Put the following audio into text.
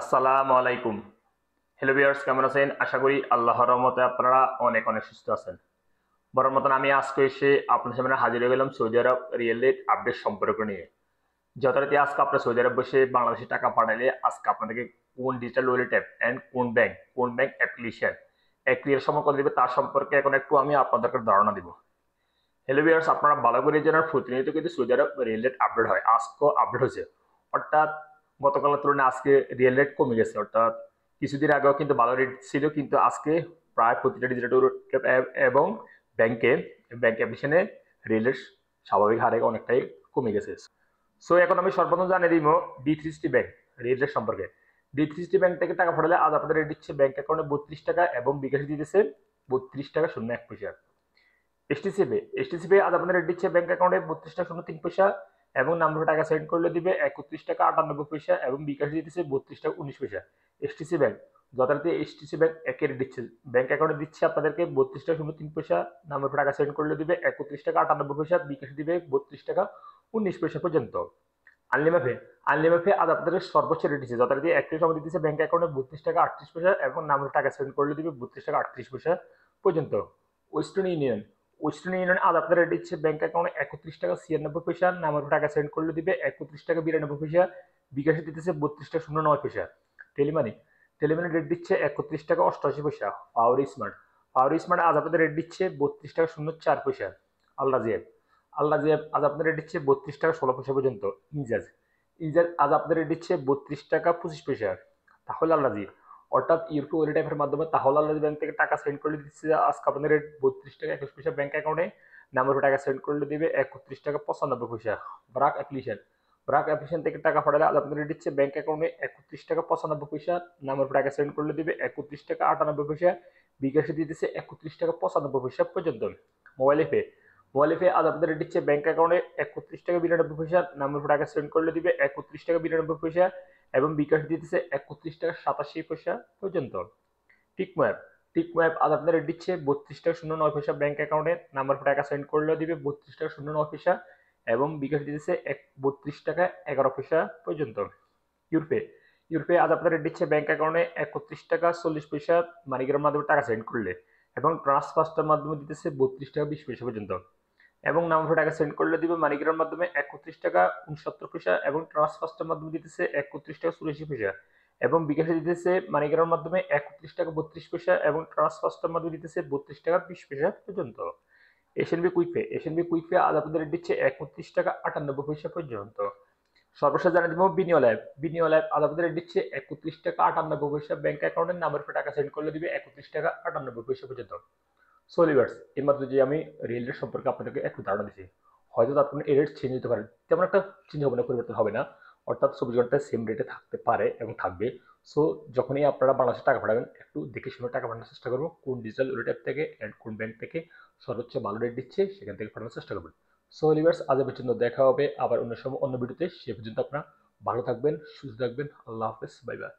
আসসালামু আলাইকুম। Hello viewers, কেমন আছেন? আশা করি আল্লাহর রহমতে আপনারা অনেক অনেক সুস্থ আছেন। বরাবর মতন আমি আজকে এসে আপনাদের সামনে হাজির হয়ে গেলাম সৌদি আরব রিয়েল রেট আপডেট সম্পর্ক নিয়ে। যথারীতি আজকে আপনার সৌদি আরব বসে বাংলাদেশে টাকা পাঠালে আজকে আপনাদেরকে কোন ডিজিটাল ওয়ালেট অ্যাপ অ্যান্ড কোন ব্যাংক অ্যাপ্লিকেশন ক্লিয়ার সময় করে দিবে তার সম্পর্কে এখন একটু আমি আপনাদেরকে ধারণা দিব। হ্যালো ভিউয়ার্স, আপনারা ভালো করে জানার প্রতিনিয়ত কিন্তু সৌদি আরব রিয়েল রেট আপডেট হয়, আজকেও আপডেট হয়েছে। অর্থাৎ গতকালের তুলনায় আজকে রিয়েল রেট কমে গেছে। অর্থাৎ কিছুদিন আগেও কিন্তু ভালো রেট ছিল, কিন্তু আজকে প্রায় প্রতিটা ডিজিটাল অ্যাপ এবং ব্যাংকে ব্যাংক অ্যাপ্লিকেশনে রিয়েল রেট স্বাভাবিক হারে অনেকটাই কমে গেছে। সো এখন আমি সর্বপ্রথম জানিয়ে দিব D360 ব্যাংক রেট রেট সম্পর্কে। D360 ব্যাংক থেকে টাকা পাঠালে আজ আপনাদের রেট দিচ্ছে ব্যাংক অ্যাকাউন্টে 32 টাকা এবং বিকাশে দিতেছে 32 টাকা 01 পয়সা। এসটিসি পে আজ আপনাদের রেট দিচ্ছে ব্যাংক অ্যাকাউন্টে 32 টাকা 03 পয়সা এবং নাম্বার টাকা সেন্ড করলে দিবে 31 টাকা 98 পয়সা এবং বিকাশে দিতেছে 32 টাকা 19 পয়সা। এসটিসি ব্যাংক যথারীতি এসটিসি ব্যাংক একের দিচ্ছে ব্যাংক অ্যাকাউন্টে দিচ্ছে আপনাদেরকে 32 টাকা 03 পয়সা, নাম্বার টাকা সেন্ড করলে দিবে 31 টাকা 98 পয়সা, বিকাশে দিবে 32 টাকা 19 পয়সা পর্যন্ত। আনলিমাফে আনলিমাফে আজ আপনাদের সর্বোচ্চ রেট দিচ্ছে যথারীতি একটি সময় দিতেছে ব্যাংক অ্যাকাউন্টে 32 টাকা 38 পয়সা এবং নাম্বার টাকা সেন্ড করলে দিবে 32 টাকা 38 পয়সা পর্যন্ত। ওয়েস্টার্ন ইউনিয়ন ওয়েস্টার্ন ইউনিয়ন আজ আপনার রেট দিচ্ছে ব্যাংক অ্যাকাউন্টে 31 টাকা 96 পয়সা, নাম্বার টাকা সেন্ড করলে দিবে 31 টাকা 92 পয়সা, বিকাশে দিতেছে 32 টাকা 09 পয়সা। টেলিমানি টেলিমানি রেট দিচ্ছে 31 টাকা 88 পয়সা। পাওয়ার স্মার্ট আজ আপনাদের রেট দিচ্ছে 32 টাকা 04 পয়সা। আল্লাজিয়াব আজ আপনাদের রেট দিচ্ছে 32 টাকা 16 পয়সা পর্যন্ত। ইনজাজ ইনজাজ আজ আপনাদের রেট দিচ্ছে 32 টাকা 25 পয়সা। তাহলে আল্লাজি অর্থাৎ ইউরো ওয়ালেট অ্যাপের মাধ্যমে তাহলে আল্লাহ ব্যাংক থেকে টাকা সেন্ড করলে দিচ্ছে আজকে আপনাদের রেট 32 টাকা 21 পয়সা ব্যাংক অ্যাকাউন্টে, নাম্বার টাকা সেন্ড করলে দিবে 31 টাকা 95 পয়সা। ব্রাক অ্যাপ্লিকেশন ব্রাক অ্যাপ্লিকেশন থেকে টাকা পাঠালে আজ আপনাদের রেট দিচ্ছে ব্যাংক অ্যাকাউন্টে 31 টাকা 95 পয়সা, নাম্বার টাকা সেন্ড করলে দিবে 31 টাকা 98 পয়সা, বিকাশে দিতেছে 31 টাকা 95 পয়সা পর্যন্ত। মোবাইল পে আজ আপনাদের রেট দিচ্ছে ব্যাংক অ্যাকাউন্টে 31 টাকা 92 পয়সা, নাম্বার টাকা সেন্ড করলে দিবে 31 টাকা 92 পয়সা এবং বিকাশ দিতেছে 31 টাকা 87 পয়সা পর্যন্ত। টিকমো অ্যাপ টিকমো অ্যাপ আজ আপনাদের রেট দিচ্ছে 32 টাকা 09 পয়সা ব্যাংক অ্যাকাউন্টে, নাম্বার টাকা সেন্ড করলে দিবে 32 টাকা 09 পয়সা এবং বিকাশ দিতেছে 32 টাকা 11 পয়সা পর্যন্ত। ইউরপে ইউরপে আজ আপনাদের রেট দিচ্ছে ব্যাংক অ্যাকাউন্টে 31 টাকা 40 পয়সা মানিগ্রামের মাধ্যমে টাকা সেন্ড করলে এবং ট্রান্সফার্সটার মাধ্যমে দিতেছে 32 টাকা 20 পয়সা পর্যন্ত এবং নাম্বার টাকা সেন্ড করলে দিবে মানিগ্রামের মাধ্যমে 31 টাকা 69 পয়সা এবং ট্রান্সফার্সটার মাধ্যমে দিতেছে 31 টাকা 84 পয়সা এবং বিকাশে দিতেছে মানিগ্রামের মাধ্যমে 31 টাকা 32 পয়সা এবং ট্রান্সফার্সটার মাধ্যমে দিতেছে 32 টাকা 20 পয়সা পর্যন্ত। এশিয়ান বি কুইক পে আজ আপনাদের রেট দিচ্ছে 31 টাকা 98 পয়সা পর্যন্ত। সর্বশেষ জানিয়ে দিব বিনিয়োগ আজ আপনাদের রেট দিচ্ছে 31 টাকা 98 পয়সা ব্যাংক অ্যাকাউন্টের নাম্বার টাকা সেন্ড করলে দিবে 31 টাকা 98 পয়সা পর্যন্ত। সোলিভার্স এইমাত্র যে আমি রিয়েল রেট সম্পর্কে আপনাদেরকে একটু ধারণা দিচ্ছি, হয়তো তার কোনো রেট চেঞ্জ হতে পারে, তেমন একটা চেঞ্জ হবে না, পরিবর্তন হবে না। অর্থাৎ 24 ঘন্টায় সেম রেটে থাকতে পারে এবং থাকবে। সো যখনই আপনারা বাংলাদেশে টাকা পাঠাবেন একটু দেখে শুনে টাকা পাঠানোর চেষ্টা করবো, কোন ডিজিটাল ওয়ালেট অ্যাপ থেকে অ্যান্ড কোন ব্যাংক থেকে সর্বোচ্চ ভালো রেট দিচ্ছে সেখান থেকে পাঠানোর চেষ্টা করবেন। সো লিভার্স, আজ পর্যন্ত দেখা হবে আবার অন্য সময় অন্য ভিডিওতে। সে পর্যন্ত আপনারা ভালো থাকবেন, সুস্থ থাকবেন। আল্লাহ হাফেজ, বাই বাই।